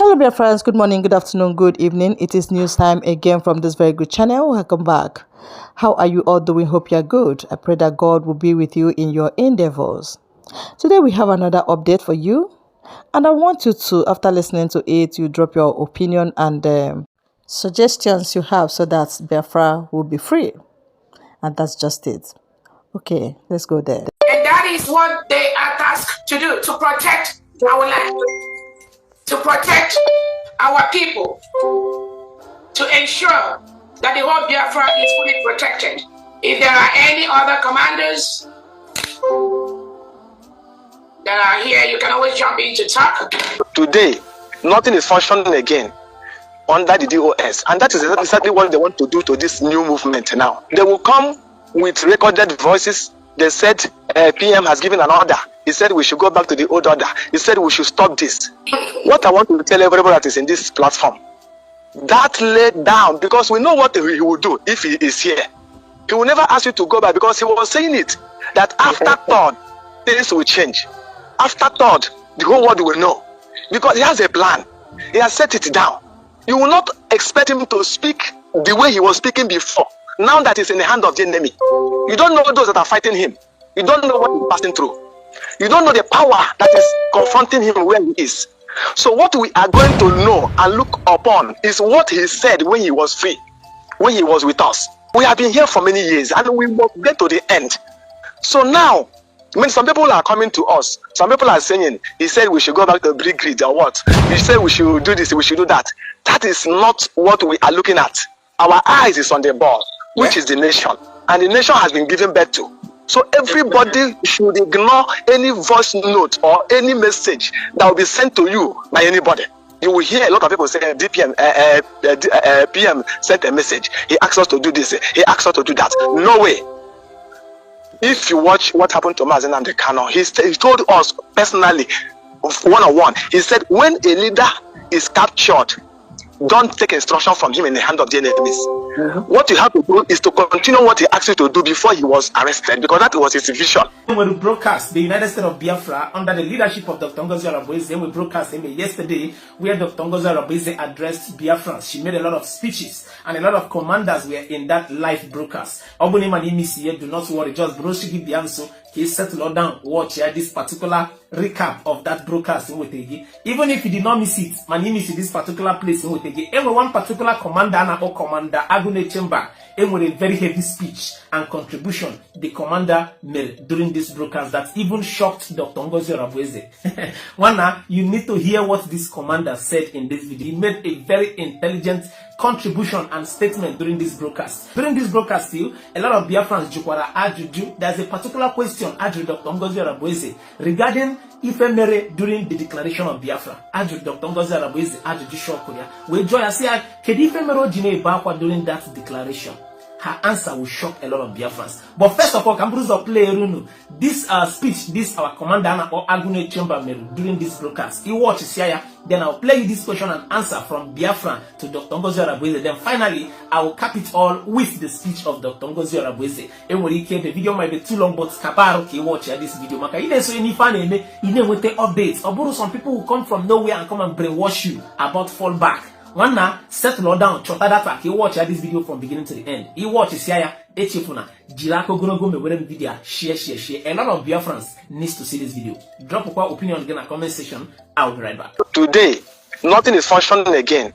Hello, dear friends. Good morning, good afternoon, good evening. It is news time again from this very good channel. Welcome back. How are you all doing? Hope you're good. I pray that God will be with you in your endeavors. Today, we have another update for you. And I want you to, after listening to it, you drop your opinion and suggestions you have so that Biafra will be free. And that's just it. Okay, let's go there. And that is what they are tasked to do, to protect our land, to protect our people, to ensure that the whole Biafra is fully protected. If there are any other commanders that are here, you can always jump in to talk. Today, nothing is functioning again under the DOS, and that is exactly what they want to do to this new movement now. They will come with recorded voices. They said PM has given an order. He said we should go back to the old order. He said we should stop this. What I want to tell everybody that is in this platform, that laid down, because we know what he will do if he is here. He will never ask you to go back, because he was saying it, that after thought, things will change. After thought, the whole world will know, because he has a plan. He has set it down. You will not expect him to speak the way he was speaking before. Now that he's in the hand of the enemy, you don't know those that are fighting him. You don't know what he's passing through. You don't know the power that is confronting him where he is. So what we are going to know and look upon is what he said when he was free, when he was with us. We have been here for many years and we must get to the end. So now, some people are coming to us. Some people are saying, he said we should go back to Brig Grid or what? He said we should do this, we should do that. That is not what we are looking at. Our eyes is on the ball, which is the nation. And the nation has been given birth to. So everybody should ignore any voice note or any message that will be sent to you by anybody. You will hear a lot of people say PM sent a message. He asked us to do this. He asked us to do that. No way. If you watch what happened to Mazen and the Kano, he told us personally, one-on-one, he said, when a leader is captured, don't take instruction from him in the hand of the enemies. What you have to do is to continue what he asked you to do before he was arrested, because that was his vision. When we broadcast the United States of Biafra under the leadership of Dr. Ngozi Araboize, we broadcast him yesterday where Dr. Ngozi Araboize addressed Biafrans. She made a lot of speeches and a lot of commanders were in that live broadcast. Do not worry, just broshigi Bianso. He settled down, watch this particular recap of that broadcast in Wetegi. Even if you did not miss it, my name is this particular place in Wetegi. Every one particular commander or commander Agune Chamber, with a very heavy speech and contribution the commander made during this broadcast that even shocked Dr. Ngozi Araboize. One, you need to hear what this commander said in this video. He made a very intelligent contribution and statement during this broadcast. During this broadcast still, a lot of Biafrans Jukwara Ajuju, there's a particular question Aju Dr. Ngozi Araboize regarding Ifemere during the declaration of Biafra. Aju Dr. Ngozi Araboize Ajuju Shokoria. We joy I say Kedi Ifemere Jine Bakwa during that declaration. Her answer will shock a lot of Biafrans. But first of all, Kambruzo play Runu. This speech, this our commander or Agune Chamber made during this broadcast. You watch Siaya, then I'll play you this question and answer from Biafra to Dr. Ngozi Araboize. Then finally, I will cap it all with the speech of Dr. Ngozi Araboize. The video might be too long, but Kabaro can watch this video. Maka ide so any fan ine with the updates. Or some people will come from nowhere and come and brainwash you about fallback. One now, settle down, chota data. He watch this video from beginning to the end. He watch Siaya, Echifuna, Jirako Gonogo me video, share. A lot of Biafrans needs to see this video. Drop a opinion in the comment section. I'll be right back. Today, nothing is functioning again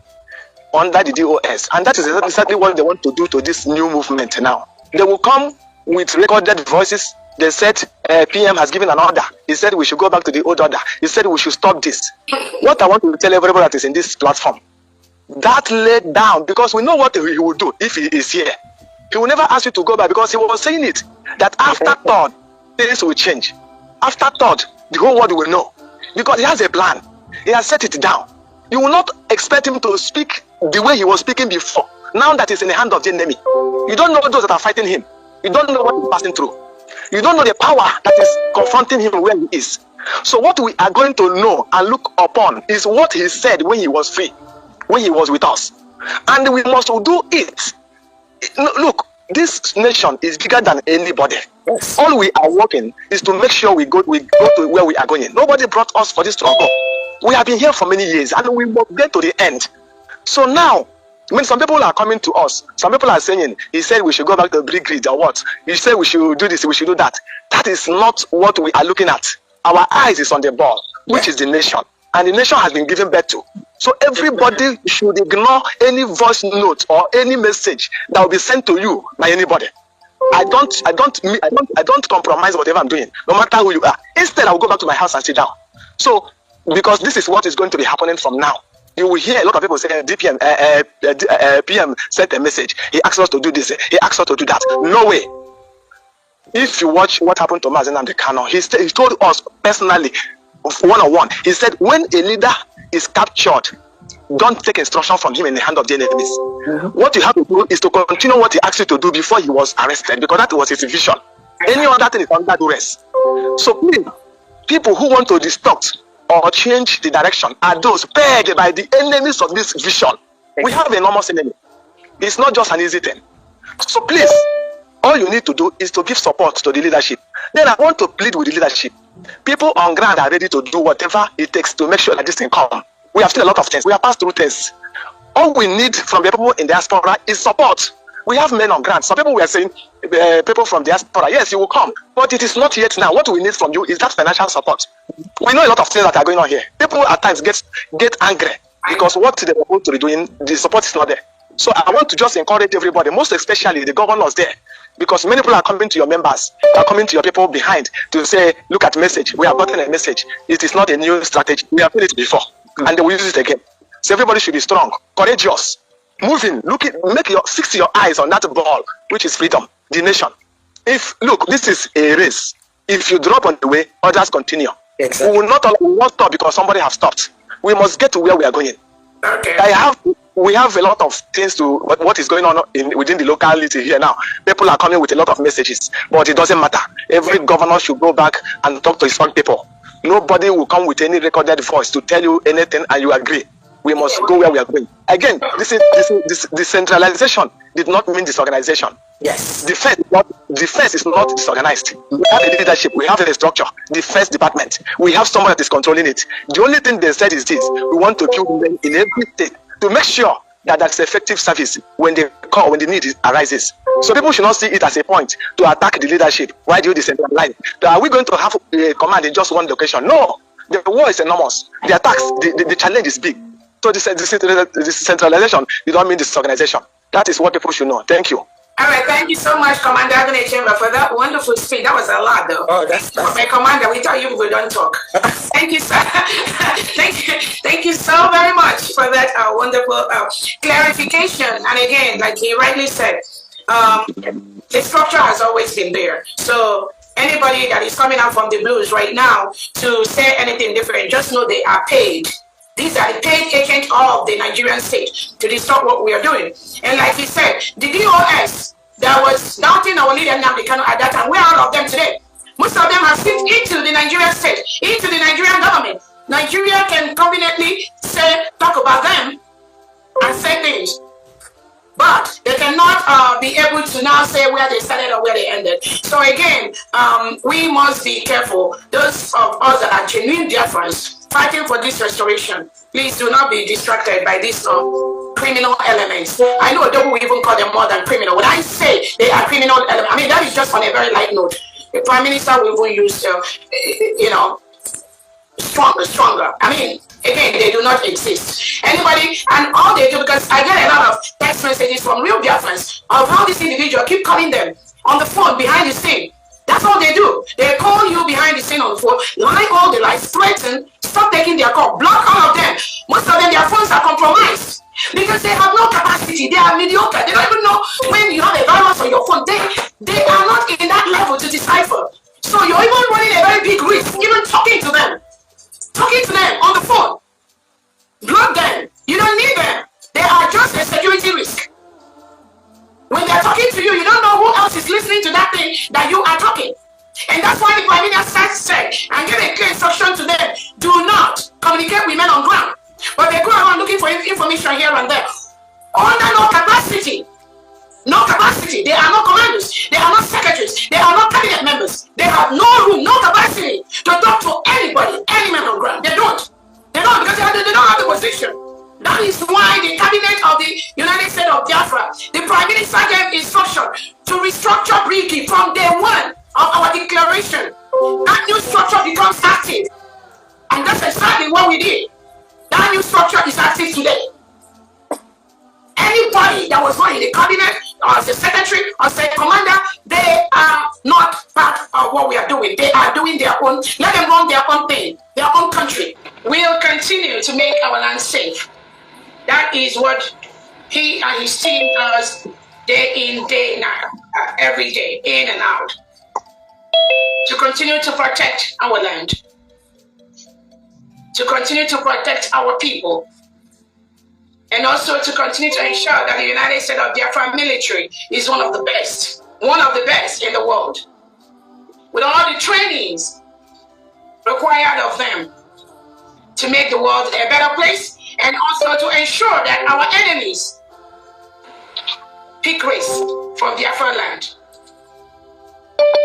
under the DOS, and that is exactly what they want to do to this new movement now. They will come with recorded voices. They said PM has given an order. He said we should go back to the old order. He said we should stop this. What I want to tell everybody that is in this platform, that laid down, because we know what he will do if he is here. He will never ask you to go back, because he was saying it, that after thought, things will change. After thought, the whole world will know, because he has a plan. He has set it down. You will not expect him to speak the way he was speaking before. Now that he's in the hand of the enemy, you don't know those that are fighting him. You don't know what he's passing through. You don't know the power that is confronting him where he is. So what we are going to know and look upon is what he said when he was free, when he was with us. And we must do it. Look, this nation is bigger than anybody. Yes. All we are working is to make sure we go to where we are going. Nobody brought us for this struggle. We have been here for many years and we will get to the end. So now, when some people are coming to us, some people are saying, he said we should go back to the brick grid or what? He said we should do this, we should do that. That is not what we are looking at. Our eyes is on the ball, which is the nation. And the nation has been given birth to. So everybody should ignore any voice note or any message that will be sent to you by anybody. I don't compromise whatever I'm doing, no matter who you are. Instead, I will go back to my house and sit down. So, because this is what is going to be happening from now. You will hear a lot of people say, PM sent a message. He asked us to do this. He asked us to do that. No way. If you watch what happened to Mazen and the Kano, he told us personally, one-on-one. He said, when a leader is captured, don't take instruction from him in the hand of the enemies. What you have to do is to continue what he asked you to do before he was arrested, because that was his vision. Any other thing is under duress. So please, people who want to distort or change the direction are those pegged by the enemies of this vision. We have an enormous enemy. It's not just an easy thing. So please, all you need to do is to give support to the leadership. Then I want to plead with the leadership. People on ground are ready to do whatever it takes to make sure that this thing comes. We have seen a lot of things. We have passed through things. All we need from the people in diaspora is support. We have men on ground. Some people were saying, people from diaspora, yes, you will come. But it is not yet now. What we need from you is that financial support. We know a lot of things that are going on here. People at times get angry because what they're supposed to be doing, the support is not there. So I want to just encourage everybody, most especially the governors there, because many people are coming to your members, are coming to your people behind to say, look at message. We have gotten a message. It is not a new strategy. We have done it before, and they will use it again. So everybody should be strong, courageous, moving, fix your eyes on that ball, which is freedom, the nation. Look, this is a race. If you drop on the way, others continue. Exactly. We will not stop because somebody has stopped. We must get to where we are going. Okay. We have a lot of things to what is going on within the locality here now. People are coming with a lot of messages, but it doesn't matter. Every governor should go back and talk to his own people. Nobody will come with any recorded voice to tell you anything and you agree. We must go where we are going. Again, this decentralization did not mean disorganization. Yes. Defense is not disorganized. We have a leadership. We have a structure. Defense department. We have someone that is controlling it. The only thing they said is this: we want to build them in every state to make sure that that's effective service when the need arises. So people should not see it as a point to attack the leadership. Why do you decentralize? Are we going to have a command in just one location? No. The war is enormous. The attacks, the challenge is big. So this decentralization did not mean disorganization. That is what people should know. Thank you. All right, thank you so much, Commander Agnes Chamber, for that wonderful speech. That was a lot, though. Oh, that's my commander. We tell you we don't talk. Thank you, sir. Thank you so very much for that wonderful clarification. And again, like he rightly said, the structure has always been there. So anybody that is coming out from the blues right now to say anything different, just know they are paid. These are the paid agents of the Nigerian state to distort what we are doing. And like he said, the DOS that was doubting our leader Nnamdi Kanu at that time, where are all of them today? Most of them have slipped into the Nigerian state, into the Nigerian government. Nigeria can conveniently talk about them and say things. But they cannot be able to now say where they started or where they ended. So again, we must be careful. Those of us that are genuine Biafrans fighting for this restoration, please do not be distracted by these criminal elements. I know don't even call them more than criminal. When I say they are criminal elements, I mean that is just on a very light note. The Prime Minister will even use, stronger. I mean, again, they do not exist. Anybody, and all they do, because I get a lot of text messages from real Biafrans of how this individual keep calling them on the phone behind the scene. That's all they do. They call you behind the scene on the phone, lie all the lies, threaten, stop taking their call, block all of them. Most of them, their phones are compromised because they have no capacity. They are mediocre. They don't even know when you have a virus on your phone. They are not in that level to decipher. So you're even running a very big risk, even talking to them on the phone. Block them. You don't need them. They are just a security risk. When they're talking to you, you don't know who else is listening to that thing that you are talking. And that's why the Prime Minister said and give a clear instruction to them: do not communicate with men on ground. But they go around looking for information here and there. Under no capacity. No capacity. They are not commanders. They are not secretaries. They are not cabinet members. They have no room, no capacity to talk to anybody, any man on ground. They don't don't, because they don't have the position. That is why the cabinet of the United States of Biafra, the Prime Minister gave instruction to restructure Briki from day one of our declaration. That new structure becomes active. And that's exactly what we did. That new structure is active today. Anybody that was not in the cabinet, or as a secretary, or as a commander, they are not part of what we are doing. They are doing their own, let them run their own thing, their own country. We'll continue to make our land safe. That is what he and his team does day in, day out, every day, in and out. To continue to protect our land. To continue to protect our people. And also to continue to ensure that the United States of Biafra military is one of the best in the world. With all the trainings required of them to make the world a better place, and also to ensure that our enemies pick race from Biafra land,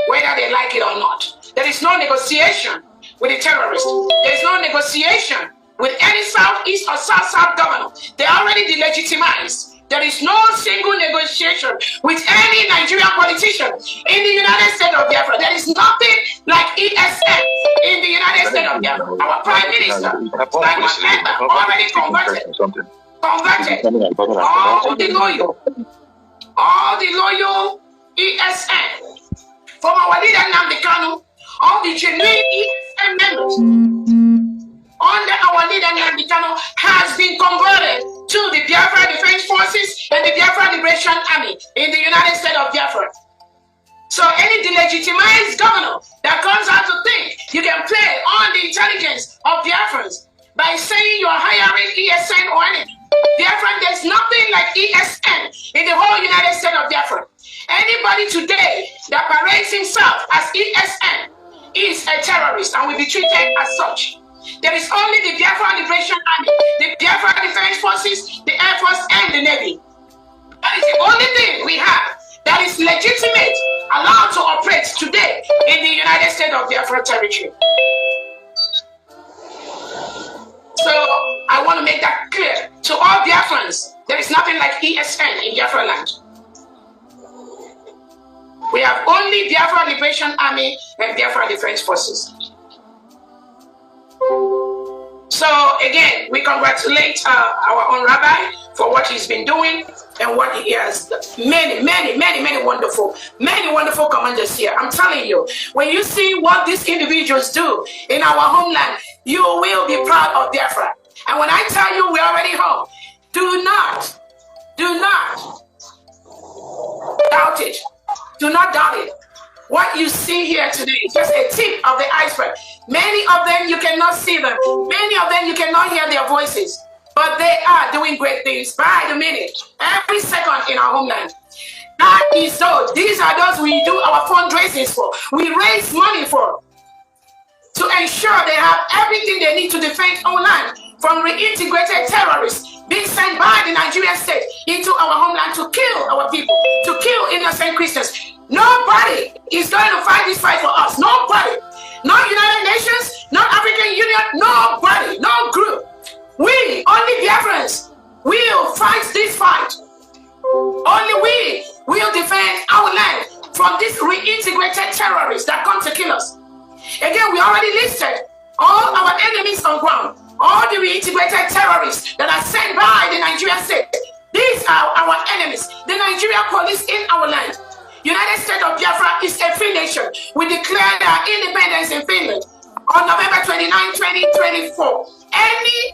whether they like it or not. There is no negotiation with the terrorists. There is no negotiation with any Southeast or South governor. They are already delegitimized. There is no single negotiation with any Nigerian politician in the United States of Biafra. There is nothing like ESN in the United States of Biafra. Our Prime Minister, already converted. All the loyal ESN, from our leader Nnamdi Kanu, all the genuine ESN members under our leader Nnamdi Kanu has been converted to the Biafra Defense Forces and the Biafra Liberation Army in the United States of Biafra. So any delegitimized governor that comes out to think you can play on the intelligence of Biafrans by saying you are hiring ESN or anything. Biafran, there's nothing like ESN in the whole United States of Biafra. Anybody today that parades himself as ESN is a terrorist and will be treated as such. There is only the Biafra Liberation Army, the Biafra Defense Forces, the Air Force, and the Navy. That is the only thing we have that is legitimate, allowed to operate today in the United States of Biafra territory. So I want to make that clear to all Biafrans. There is nothing like ESN in Biafra land. We have only Biafra Liberation Army and Biafra Defense Forces. So again, we congratulate our own rabbi for what he's been doing and what he has. Many wonderful commanders here. I'm telling you, when you see what these individuals do in our homeland, you will be proud of Biafra. And when I tell you we're already home, do not doubt it. Do not doubt it. What you see here today is just a tip of the iceberg. Many of them, you cannot see them. Many of them, you cannot hear their voices. But they are doing great things by the minute, every second in our homeland. That is so. These are those we do our fundraisings for. We raise money for. To ensure they have everything they need to defend our land from reintegrated terrorists being sent by the Nigerian state into our homeland to kill our people, to kill innocent Christians. Nobody is going to fight this fight for us. Nobody. Not United Nations, not African Union, nobody, no group. We, only Biafrans, will fight this fight. Only we will defend our land from these reintegrated terrorists that come to kill us. Again, we already listed all our enemies on ground, all the reintegrated terrorists that are sent by the Nigerian state. These are our enemies, the Nigerian police in our land. United States of Biafra is a free nation. We declared our independence in Finland on November 29, 2024. Any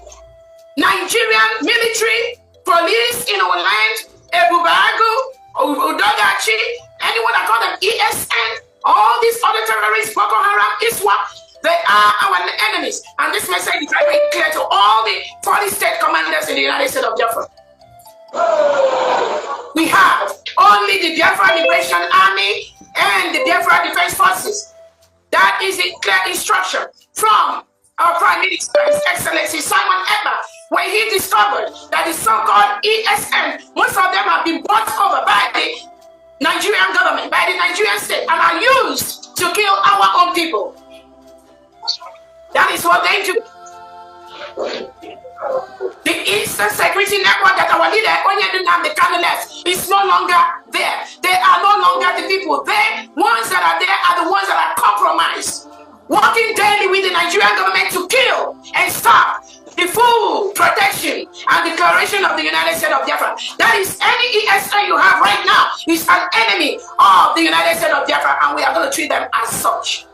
Nigerian military, police in our land, Ebubagu, Udogachi, anyone that call them ESN, all these other terrorists, Boko Haram, ISWAP, they are our enemies. And this message is very clear to all the 40 state commanders in the United States of Biafra. We have only the Biafra Liberation Army and the Biafra Defense Forces. That is a clear instruction from our Prime Minister, His Excellency Simon Ekpa, when he discovered that the so-called ESN, most of them have been bought over by the Nigerian government, by the Nigerian state, and are used to kill our own people. That is what they do. The Eastern Security Network that our leader, the Canaless, is no longer there. They are no longer the people. The ones that are there are the ones that are compromised, working daily with the Nigerian government to kill and stop the full protection and declaration of the United States of Biafra. That is, any ESA you have right now is an enemy of the United States of Biafra, and we are going to treat them as such.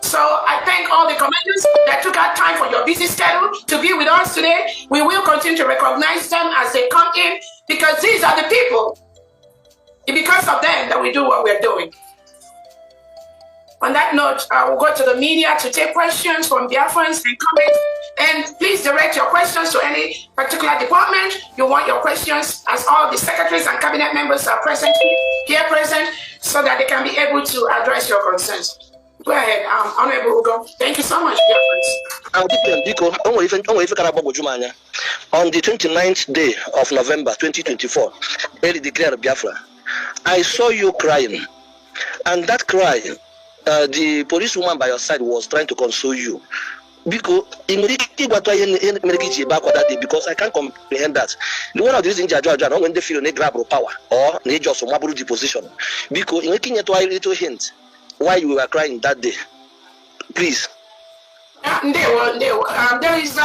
So I thank all the commanders that took out time for your busy schedule to be with us today. We will continue to recognize them as they come in, because these are the people. It's because of them that we do what we're doing. On that note, I will go to the media to take questions from Biafrans and comments. And please direct your questions to any particular department you want your questions, as all the secretaries and cabinet members are present here, so that they can be able to address your concerns. Go ahead, Honorable Ugo. Thank you so much, On the 29th day of November 2024, early declared Biafra, I saw you crying, and that cry, the policewoman by your side was trying to console you. Because I can't comprehend that. The one of these in when they feel they grab power or they just the position. Because in making it a little hint why you were crying that day, please. There is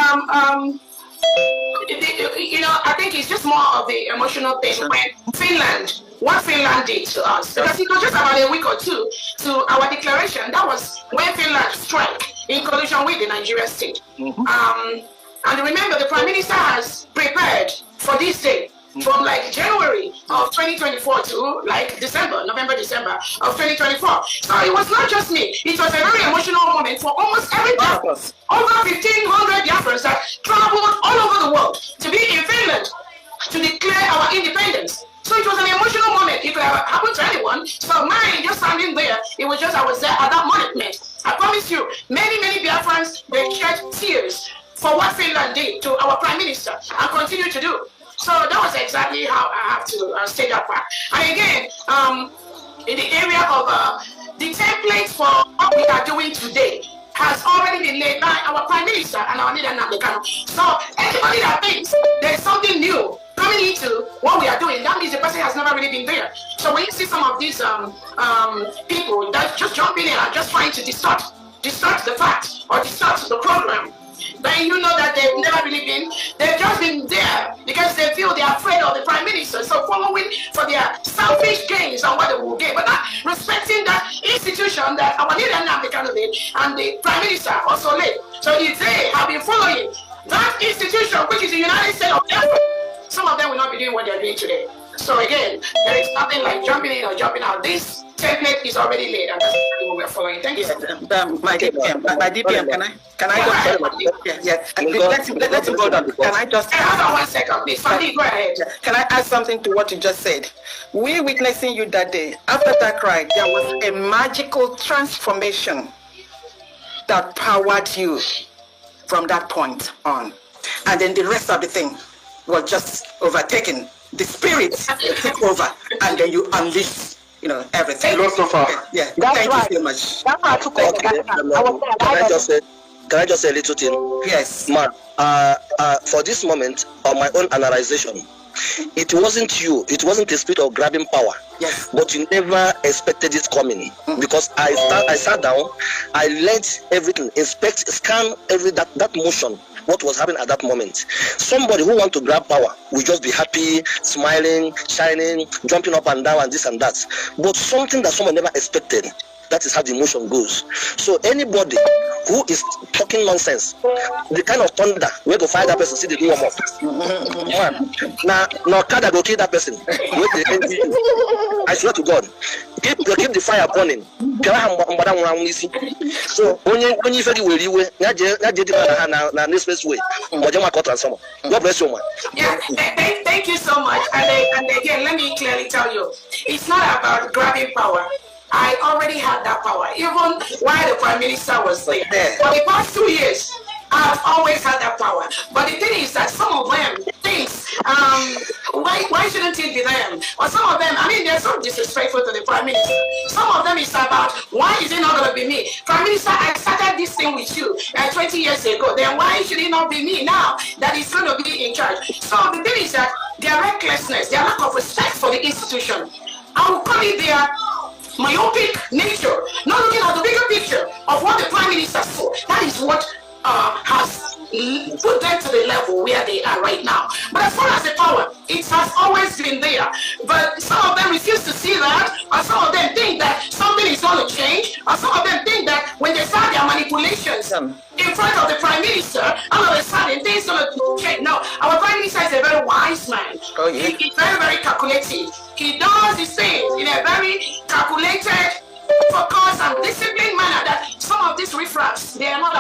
I think it's just more of the emotional thing when what Finland did to us, because it was just about a week or two to our declaration. That was when Finland struck in collusion with the Nigerian state. And remember, the Prime Minister has prepared for this day from like January of 2024 to like November, December of 2024. So it was not just me. It was a very emotional moment for almost every Biafran. Over 1,500 Biafrans that traveled all over the world to be in Finland to declare our independence. So it was an emotional moment. It could have happened to anyone. So mine, just standing there, it was just I was there at that moment. I promise you, many Biafrans, they shed tears for what Finland did to our Prime Minister and continue to do. So that was exactly how I have to state that part. And again, in the area of the template for what we are doing today has already been laid by our Prime Minister and our leader Namdekano. So anybody that thinks there's something new coming into what we are doing, that means the person has never really been there. So when you see some of these people that just jump in and are just trying to distort the fact or distort the program, then you know that they've never really been, they've just been there because they feel they're afraid of the Prime Minister. So following for their selfish gains and what they will get, but not respecting that institution that our leader Namdekano did and the Prime Minister also laid. So if they have been following that institution, which is the United States of Biafra, some of them will not be doing what they're doing today. So again, there is nothing like jumping in or jumping out. This template is already laid, and that's what we're following. Thank you. My DPM, can I let's go down. Can I just hold on 1 second, please? Fanny, go ahead. Can I add something to what you just said? We witnessing you that day. After that cry, there was a magical transformation that powered you from that point on, and then the rest of the thing was just overtaken. The spirit took over, and then you unleashed, everything. Philosopher. Yeah. Thank you so much. Can I just say a little thing? Yes. Man, for this moment, on my own analyzation, it wasn't you. It wasn't a spirit of grabbing power. Yes. But you never expected it coming, because I sat down, I let everything, scan that motion, what was happening at that moment. Somebody who wants to grab power will just be happy, smiling, shining, jumping up and down and this and that. But something that someone never expected, that is how the emotion goes. So anybody who is talking nonsense, the kind of thunder we go fire that person, see the warm up. Now Kada go kill that person. I swear to God, keep the fire burning. So when you feel you na next way, God bless you, man. Yeah, thank you so much. And again, let me clearly tell you, it's not about grabbing power. I already had that power, even while the Prime Minister was there. For the past 2 years, I've always had that power. But the thing is that some of them think, why shouldn't it be them? Or some of them, I mean, they're so disrespectful to the Prime Minister. Some of them is about, why is it not going to be me? Prime Minister, I started this thing with you 20 years ago. Then why should it not be me now that is going to be in charge? So the thing is that their recklessness, their lack of respect for the institution, I will call it their myopic nature, not looking at the bigger picture of what the Prime Minister saw. That is what has put them to the level where they are right now. But as far as the power, it has always been there. But some of them refuse to see that, or some of them think that something is going to change, or some of them think that when they start their manipulations in front of the Prime Minister, all of a sudden things are going to change. No, our Prime Minister is a very wise man. Oh, yeah. He's very, very calculative. He does his things in a very calculated, focused, and disciplined manner that some of these riffraffs, they are not